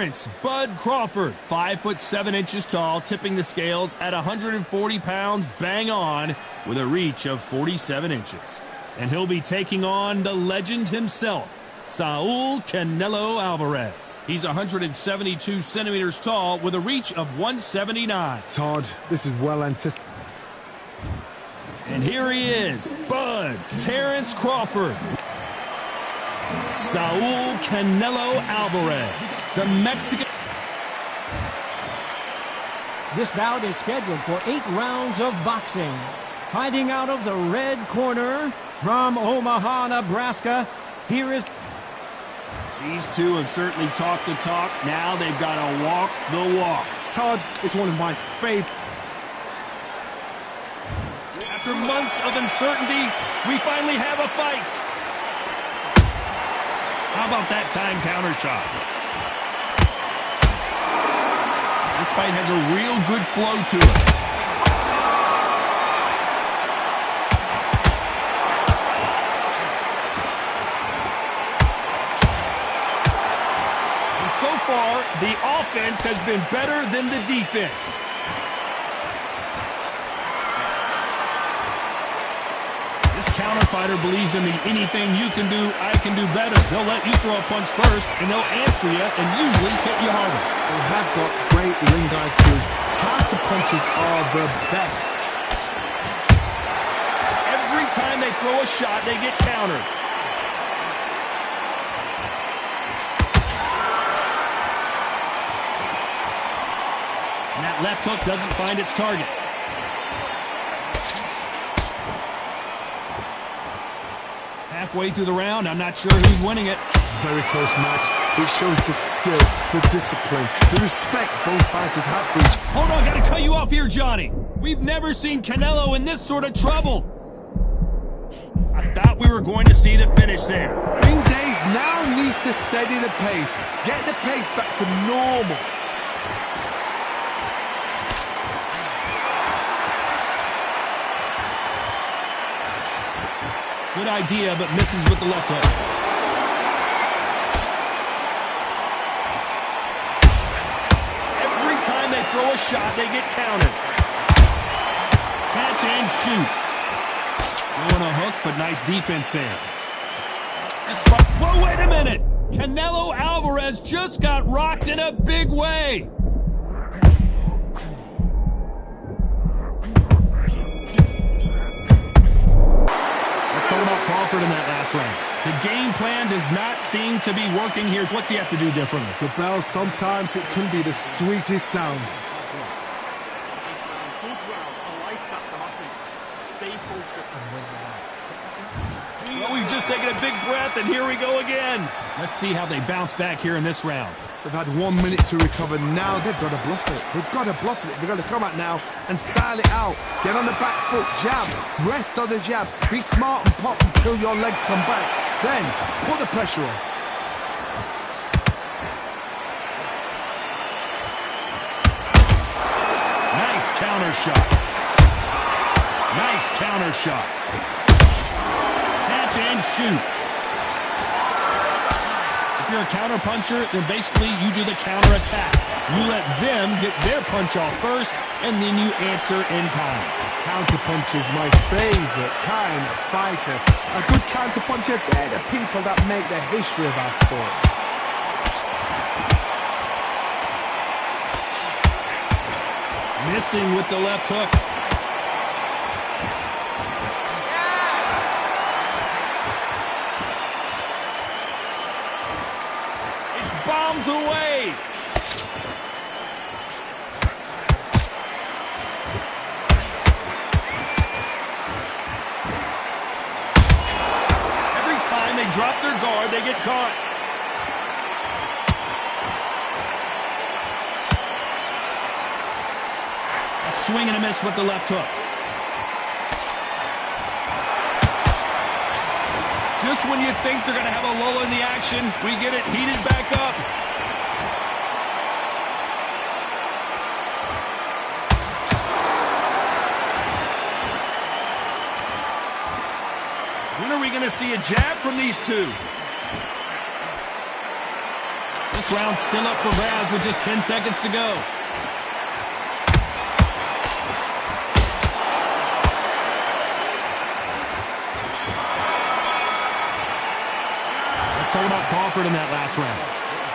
Terrence Bud Crawford, 5'7" tall, tipping the scales at 140 pounds, bang on, with a reach of 47 inches. And he'll be taking on the legend himself, Saul Canelo Alvarez. He's 172 centimeters tall with a reach of 179. Todd, this is well anticipated. And here he is, Bud Terrence Crawford. Saul Canelo Alvarez, the Mexican. This bout is scheduled for 8 rounds of boxing. Fighting out of the red corner from Omaha, Nebraska, here is... These two have certainly talked the talk. Now they've got to walk the walk. Todd, it's one of my favorites. After months of uncertainty, we finally have a fight. How about that time counter shot? This fight has a real good flow to it. And so far, the offense has been better than the defense. Counter fighter believes in the anything you can do, I can do better. They'll let you throw a punch first, and they'll answer you and usually hit you harder. They have got great ring IQ. Counter punches are the best. Every time they throw a shot, they get countered. And that left hook doesn't find its target. Halfway through the round, I'm not sure who's winning it. Very close match. It shows the skill, the discipline, the respect both fighters have for each. Hold on, gotta cut you off here, Johnny. We've never seen Canelo in this sort of trouble. I thought we were going to see the finish there. Ring Days now needs to steady the pace, get the pace back to normal. Good idea, but misses with the left hook. Every time they throw a shot, they get countered. Catch and shoot. Throwing a hook, but nice defense there. Whoa, wait a minute! Canelo Alvarez just got rocked in a big way. Crawford in that last round. The game plan does not seem to be working here. What's he have to do differently? The bell, sometimes it can be the sweetest sound. Well, we've just taken a big breath, and here we go again. Let's see how they bounce back here in this round. They've had 1 minute to recover. Now they've got to bluff it. They've got to bluff it. They've got to come out now and style it out. Get on the back foot, jab, rest on the jab. Be smart and pop until your legs come back. Then put the pressure on. Nice counter shot. Nice counter shot. Catch and shoot. If you're a counter puncher, then basically you do the counter attack. You let them get their punch off first, and then you answer in kind. Counter punch is my favorite kind of fighter. A good counter puncher, they're the people that make the history of our sport. Missing with the left hook. Bombs away. Every time they drop their guard, they get caught. A swing and a miss with the left hook. Just when you think they're going to have a lull in the action, we get it heated back up. When are we going to see a jab from these two? The This round's still up for grabs with just 10 seconds to go. Let's talk about Crawford in that last round.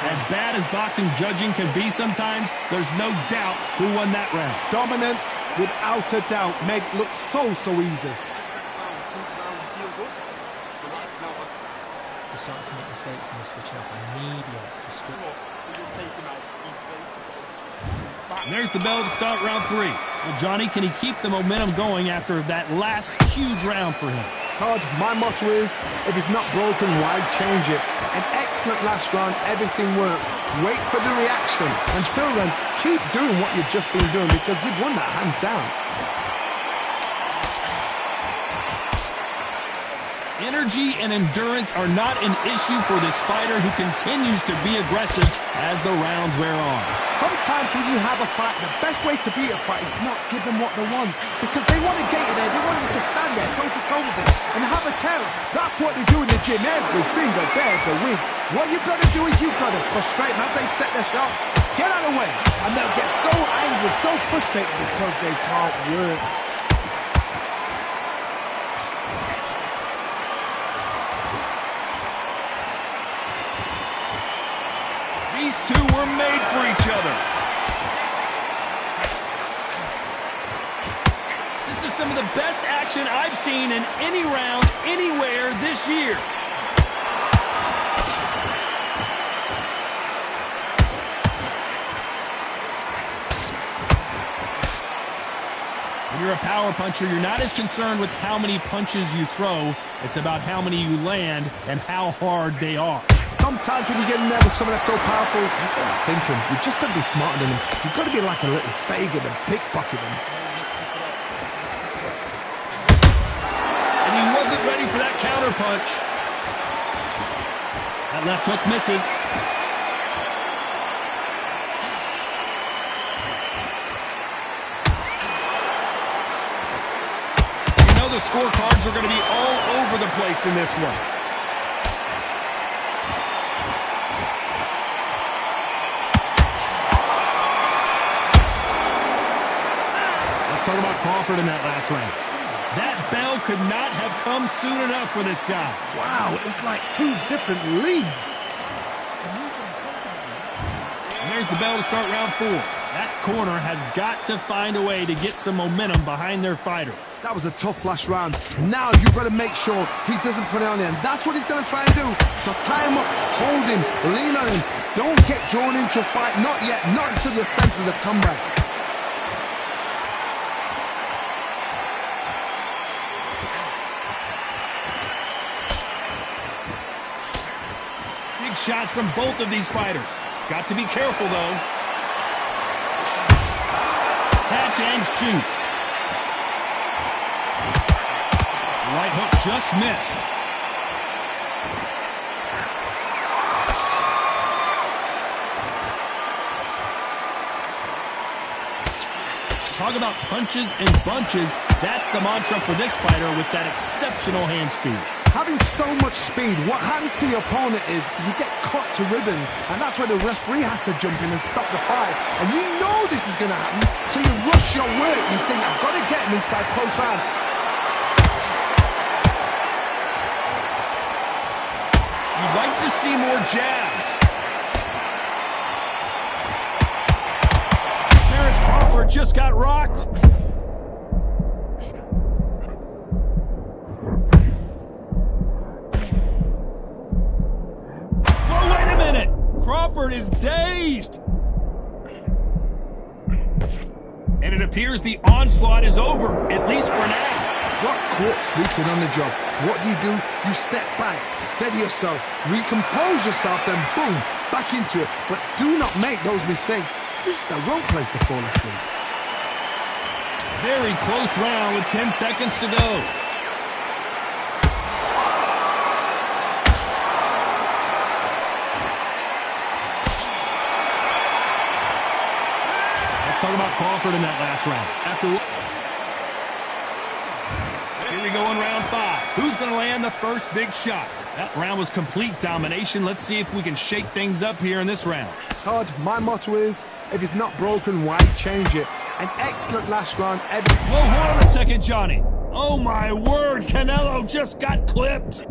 As bad as boxing judging can be sometimes, there's no doubt who won that round. Dominance, without a doubt, made it look so easy. He's starting to make mistakes and he's switching up immediate to switch. And there's the bell to start round 3. Well, Johnny, can he keep the momentum going after that last huge round for him? Todd, my motto is, if it's not broken, why change it? An excellent last round, everything works. Wait for the reaction. Until then, keep doing what you've just been doing because you've won that hands down. Energy and endurance are not an issue for this fighter who continues to be aggressive as the rounds wear on. Sometimes when you have a fight, the best way to beat a fight is not give them what they want. Because they want to get you there, they want you to stand there toe-to-toe with them and have a terror. That's what they do in the gym every single day of the week. What you've got to do is you've got to frustrate them as they set their shots. Get out of the way. And they'll get so angry, so frustrated because they can't work. These two were made for each other. This is some of the best action I've seen in any round, anywhere this year. When you're a power puncher, you're not as concerned with how many punches you throw. It's about how many you land and how hard they are. Sometimes when you get in there with someone that's so powerful, you've got to think him. You've just got to be smarter than him. You've got to be like a little Fagin and pickpocket him. And he wasn't ready for that counter punch. That left hook misses. You know the scorecards are going to be all over the place in this one. Talk about Crawford in that last round. That bell could not have come soon enough for this guy. Wow, it's like two different leagues. And there's the bell to start round 4. That corner has got to find a way to get some momentum behind their fighter. That was a tough last round. Now you've got to make sure he doesn't put it on him. That's what he's going to try and do. So tie him up, hold him, lean on him. Don't get drawn into a fight. Not yet. Not until your senses have come back. Shots from both of these fighters. Got to be careful, though. Catch and shoot. Right hook just missed. Talk about punches and bunches. That's the mantra for this fighter with that exceptional hand speed. Having so much speed, what happens to your opponent is you get cut to ribbons, and that's where the referee has to jump in and stop the fight. And you know this is going to happen, so you rush your work. You think, I've got to get him inside close round. You'd like to see more jabs. Terence Crawford just got rocked. Crawford is dazed. And it appears the onslaught is over, at least for now. Got caught sleeping on the job. What do? You step back, steady yourself, recompose yourself, then boom, back into it. But do not make those mistakes. This is the wrong place to fall asleep. Very close round with 10 seconds to go. Talk about Crawford in that last round. Here we go in round 5. Who's going to land the first big shot? That round was complete domination. Let's see if we can shake things up here in this round. Todd, my motto is, if it's not broken, why change it? An excellent last round. Whoa, hold on a second, Johnny. Oh, my word, Canelo just got clipped.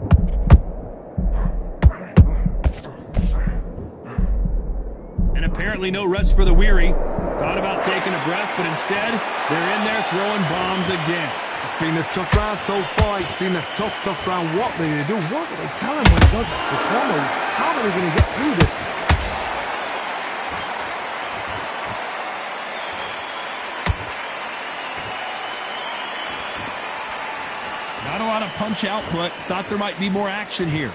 And apparently no rest for the weary. Thought about taking a breath, but instead, they're in there throwing bombs again. It's been a tough round so far. It's been a tough round. What are they going to do? What do they tell him when he goes back to the corner? How are they going to get through this? Not a lot of punch output. Thought there might be more action here.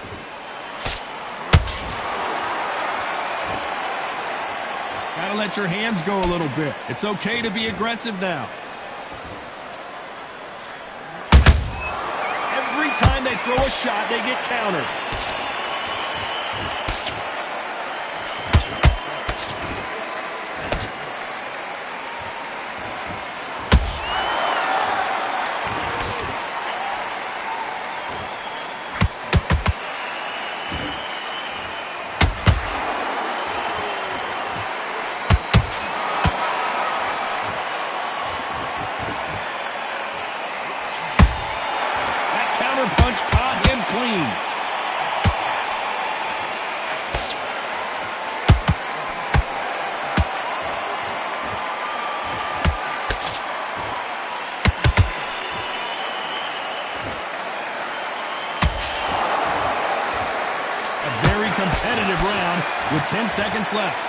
Gotta let your hands go a little bit. It's okay to be aggressive now. Every time they throw a shot, they get countered. Punch caught him clean. A very competitive round with 10 seconds left.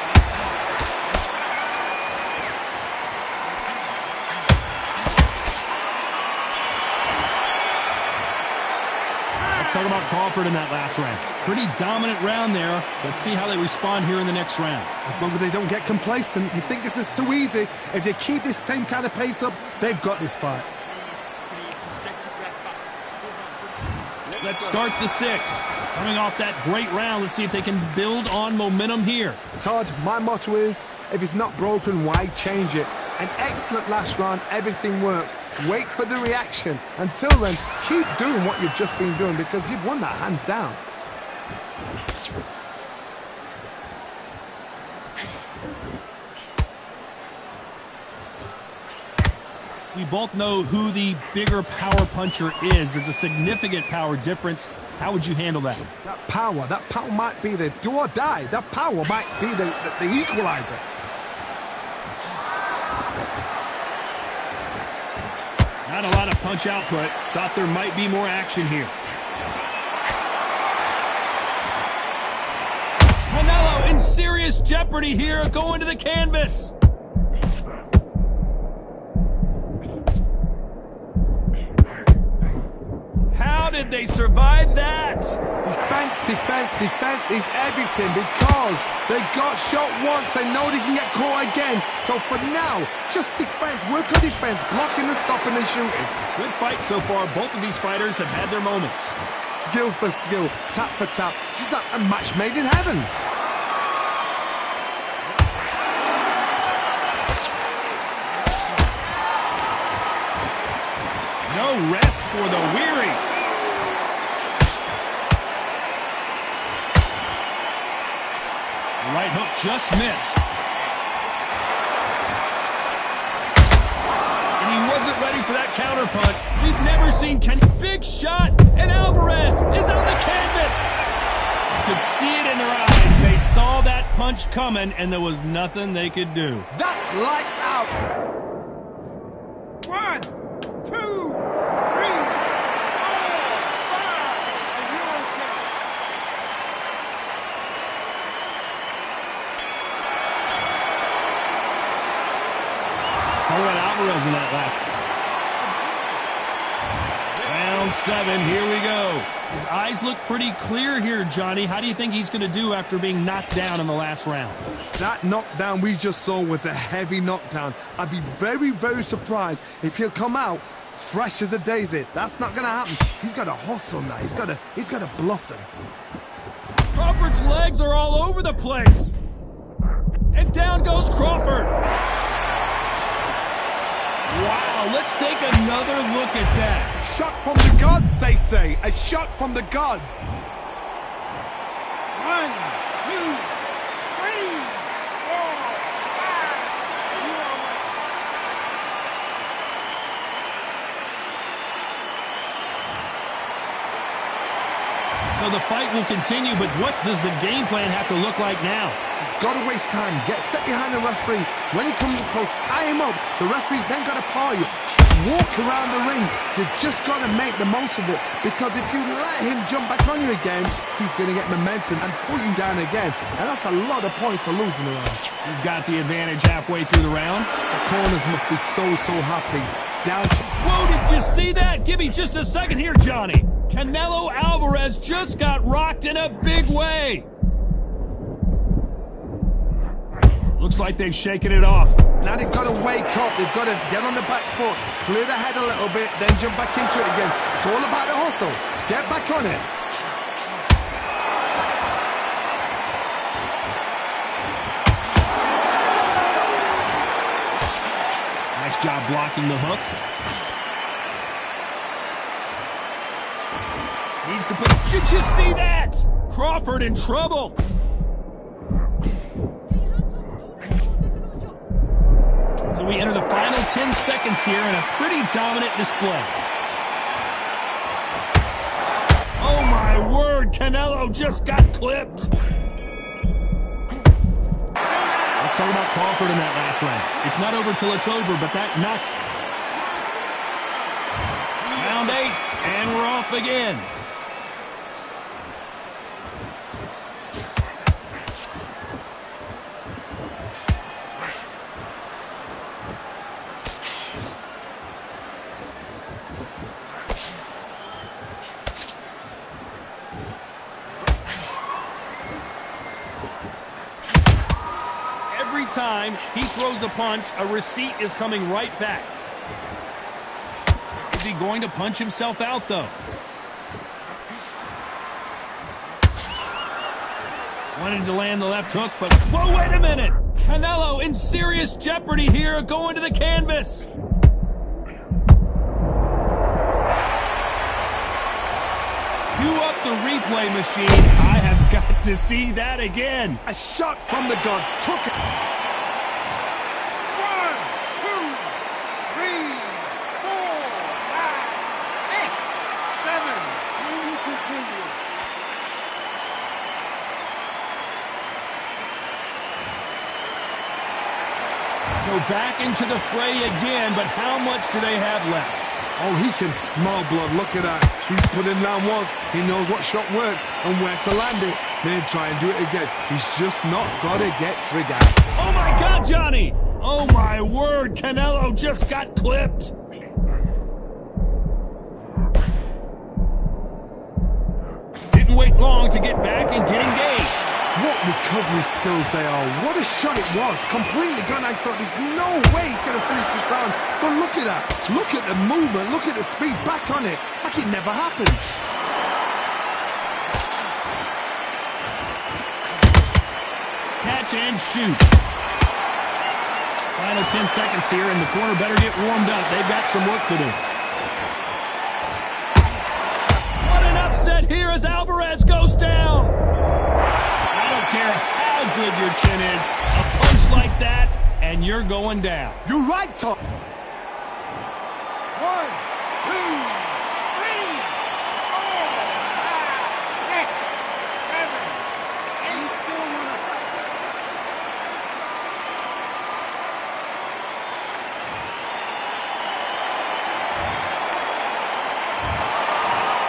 Talk about Crawford in that last round. Pretty dominant round there. Let's see how they respond here in the next round. As long as they don't get complacent, you think this is too easy. If they keep this same kind of pace up, they've got this fight. Let's start the sixth. Coming off that great round, let's see if they can build on momentum here. Todd, my motto is, if it's not broken, why change it? An excellent last round, everything works. Wait for the reaction. Until then, keep doing what you've just been doing because you've won that hands down. We both know who the bigger power puncher is. There's a significant power difference. How would you handle that? That power might be the do or die. That power might be the equalizer. Not a lot of punch output. Thought there might be more action here. Canelo in serious jeopardy here, going to the canvas. How did they survive that? Defense is everything because they got shot once. They know they can get caught again. So for now, just defense. Work on defense, blocking and stopping and shooting. Good fight so far. Both of these fighters have had their moments. Skill for skill, tap for tap. Just like a match made in heaven. No rest for the weary. Right hook just missed. And he wasn't ready for that counter punch. We've never seen big shot, and Alvarez is on the canvas. You could see it in their eyes. They saw that punch coming, and there was nothing they could do. That's lights out. 1, 2, 3, 4, 5. Talk about Alvarez in that last. Round 7, here we go. His eyes look pretty clear here, Johnny. How do you think he's going to do after being knocked down in the last round? That knockdown we just saw was a heavy knockdown. I'd be very, very surprised if he'll come out fresh as a daisy. That's not going to happen. He's got to hustle now. He's got to bluff them. Crawford's legs are all over the place. And down goes Crawford. Wow, let's take another look at that. Shot from the gods, they say. A shot from the gods. 1, 2, 3, 4, 5, 6. So the fight will continue, but what does the game plan have to look like now? He's got to waste time. Step behind the referee. When he comes close, tie him up. The referee's then got to paw you. Walk around the ring. You've just got to make the most of it. Because if you let him jump back on you again, he's going to get momentum and pull you down again. And that's a lot of points for losing the round. He's got the advantage halfway through the round. The corners must be so happy. Down to... Whoa, did you see that? Give me just a second here, Johnny. Canelo Alvarez just got rocked in a big way. Looks like they've shaken it off. Now they've got to wake up. They've got to get on the back foot, clear the head a little bit, then jump back into it again. It's all about the hustle. Get back on it. Nice job blocking the hook. Needs to put... Did you see that? Crawford in trouble. So we enter the final 10 seconds here in a pretty dominant display. Oh my word, Canelo just got clipped. Let's talk about Crawford in that last round. It's not over till it's over, but that knock... Round 8, and we're off again. Every time he throws a punch, a receipt is coming right back. Is he going to punch himself out, though? Wanted to land the left hook, but... Whoa, wait a minute! Canelo in serious jeopardy here, going to the canvas. Cue up the replay machine. I have got to see that again. A shot from the gods. Took it. 1, 2, 3, 4, 5, 6, 7. Continue. So back into the fray again, but how much do they have left? Oh, he can smell blood. Look at that. He's put in down once. He knows what shot works and where to land it. Then try and do it again. He's just not got to get triggered. Oh my God, Johnny! Oh my word, Canelo just got clipped. Didn't wait long to get back and get engaged. What recovery skills they are. What a shot it was. Completely gone. I thought there's no way he's going to finish this round. But look at that. Look at the movement. Look at the speed. Back on it. Like it never happened. Catch and shoot. Final 10 seconds here, and the corner better get warmed up. They've got some work to do. What an upset here as Alvarez goes down. I don't care how good your chin is. A punch like that, and you're going down. You're right, Tom. 1, 2, 3, 4, 5, 6, 7. And you still want to fight.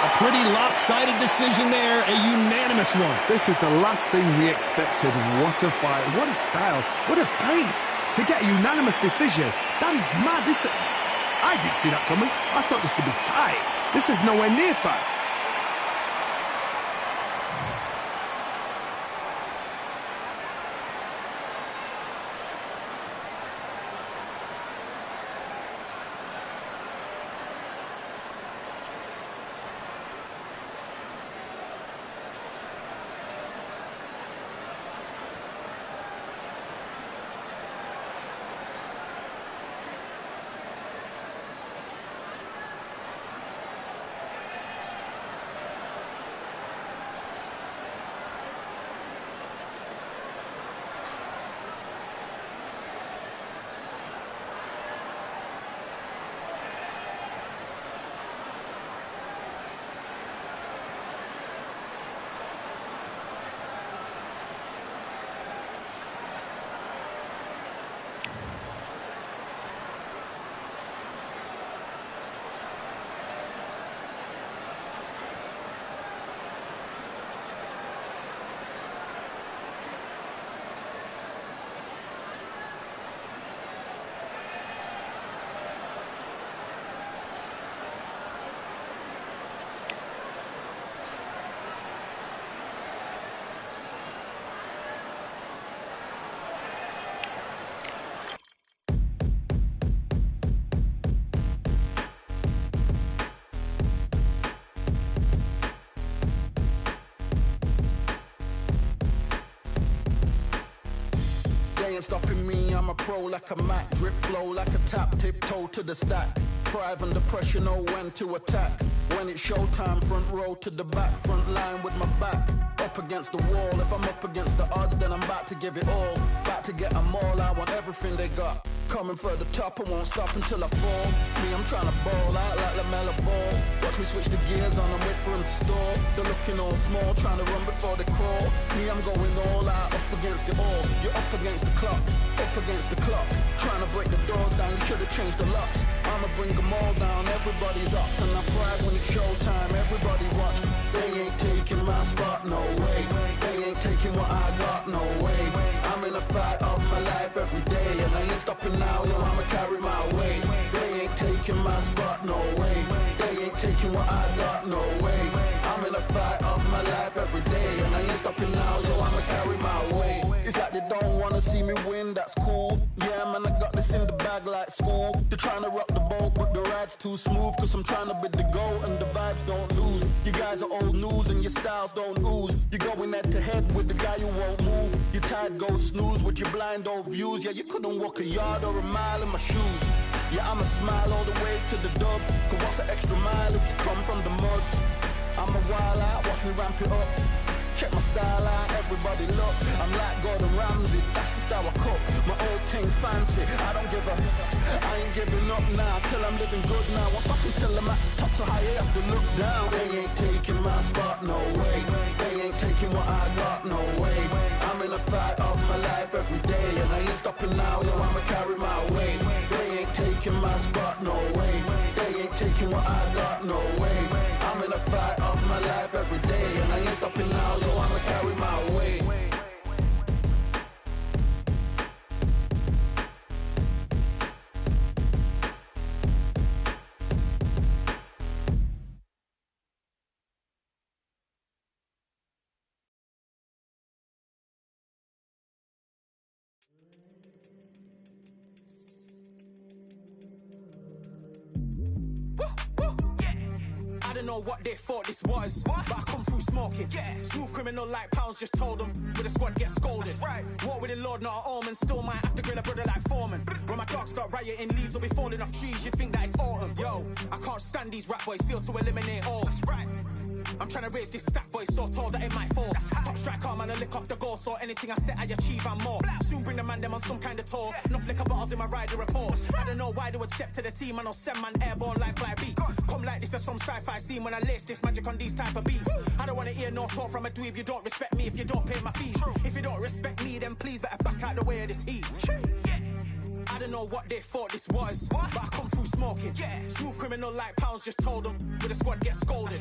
A pretty lopsided decision there, a unanimous one. This is the last thing we expected. What a fight. What a style. What a pace. To get a unanimous decision. That is mad. I didn't see that coming. I thought this would be tight. This is nowhere near tight. stopping me, I'm a pro like a Mac. Drip flow like a tap, tiptoe to the stack. Thrive under pressure, know when to attack. When it's showtime, front row to the back. Front line with my back up against the wall. If I'm up against the odds, then I'm about to give it all. About to get them all, I want everything they got. Coming for the top, I won't stop until I fall. Me, I'm trying to ball out like LaMelo Ball. Watch me switch the gears on and wait for him to stall. They're looking all small, trying to run before they crawl. Me, I'm going all out, up against it all. You're up against the clock, up against the clock. Trying to break the doors down, you should've changed the locks. I'ma bring them all down, everybody's up. And I pride when it's showtime, everybody watch. They ain't taking my spot, no way. They ain't taking what I got, no way. I'm in a fight of my life every day, and I ain't stopping now, yo, I'ma carry my weight. They ain't taking my spot, no way. They ain't taking what I got, no way. I'm in a fight of my life every day, and I ain't stopping now, yo, I'ma carry my weight. It's like they don't wanna see me win, that's cool. Yeah, man, I got this in the bag like school. They're trying to rock the boat, but the ride's too smooth. Cause I'm trying to be the goal, and the vibes don't lose. You guys are old news, and your styles don't ooze. You're going head to head with the guy who won't move. Your tide goes snooze with your blind old views. Yeah, you couldn't walk a yard or a mile in my shoes. Yeah, I'ma smile all the way to the dubs. Cause what's an extra mile if you come from the muds? I'm a wild out, watch me ramp it up. Check my style out, everybody look. I'm like Gordon Ramsay, that's just how I cook. My old thing fancy, I don't give a. I ain't giving up now, till I'm living good now. Won't stop until I'm at the top, so high I have to look down. They ain't taking my spot, no way. They ain't taking what I got, no way. I'm in a fight of my life every day, and I ain't stopping now, yo, I'ma carry my weight. They ain't taking my spot, no way. They ain't taking what I got, no way. I'm in a fight of my life every day, and I ain't stopping now, yo, I'ma carry my weight. I don't know what they thought this was, but I come through smoking. Smooth criminal like pounds, just told them. With a squad get scolded. Walk with the Lord, not an almond. Still might have to grill a brother like Foreman. When my dogs start rioting, leaves will be falling off trees. You'd think that it's autumn. Yo, I can't stand these rap boys, feel to eliminate all. I'm trying to raise this stack, boy, so tall that it might fall. Top striker, man, I lick off the goal, so anything I set, I achieve and more. Soon bring the man them on some kind of tour. Enough liquor bottles in my rider report. I don't know why they would step to the team, and I'll send man airborne like fly beat. Come like this as some sci-fi scene when I lace this magic on these type of beats. I don't want to hear no talk from a dweeb. You don't respect me if you don't pay my fees. If you don't respect me, then please better back out the way of this heat. I don't know what they thought this was, but I come through smoking. Smooth criminal like pounds, just told them. With a squad get scolded.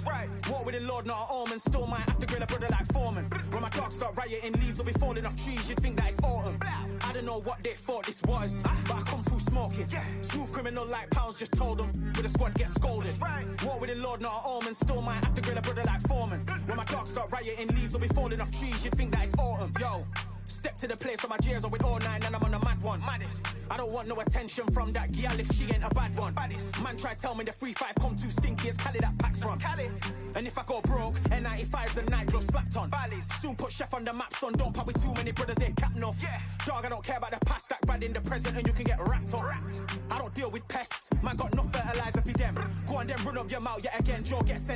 Walk with the Lord, not an almond. Still might have to grill a brother like Foreman. When my dogs start rioting, leaves will be falling off trees. You'd think that it's autumn. I don't know what they thought this was, but I come through smoking. Smooth criminal like pounds, just told them. With a squad get scolded. Walk with the Lord, not an almond. Still might have to grill a brother like Foreman. When my dogs start rioting, leaves will be falling off trees. You'd think that it's autumn. Yo, step to the place where my G's are with all nine and I'm on a mad one. I don't want no attention from that gal if she ain't a bad one. Man try tell me the 3-5 come too stinky as Cali that packs from. And if I go broke, N95's a nightclub slapped on. Soon put Chef on the map, son. Don't pop with too many brothers, they cap enough. Dog, I don't care about the past, that bad in the present and you can get wrapped up. I don't deal with pests, man got no fertilizer for them. Go on then run up your mouth yet again, Joe get sent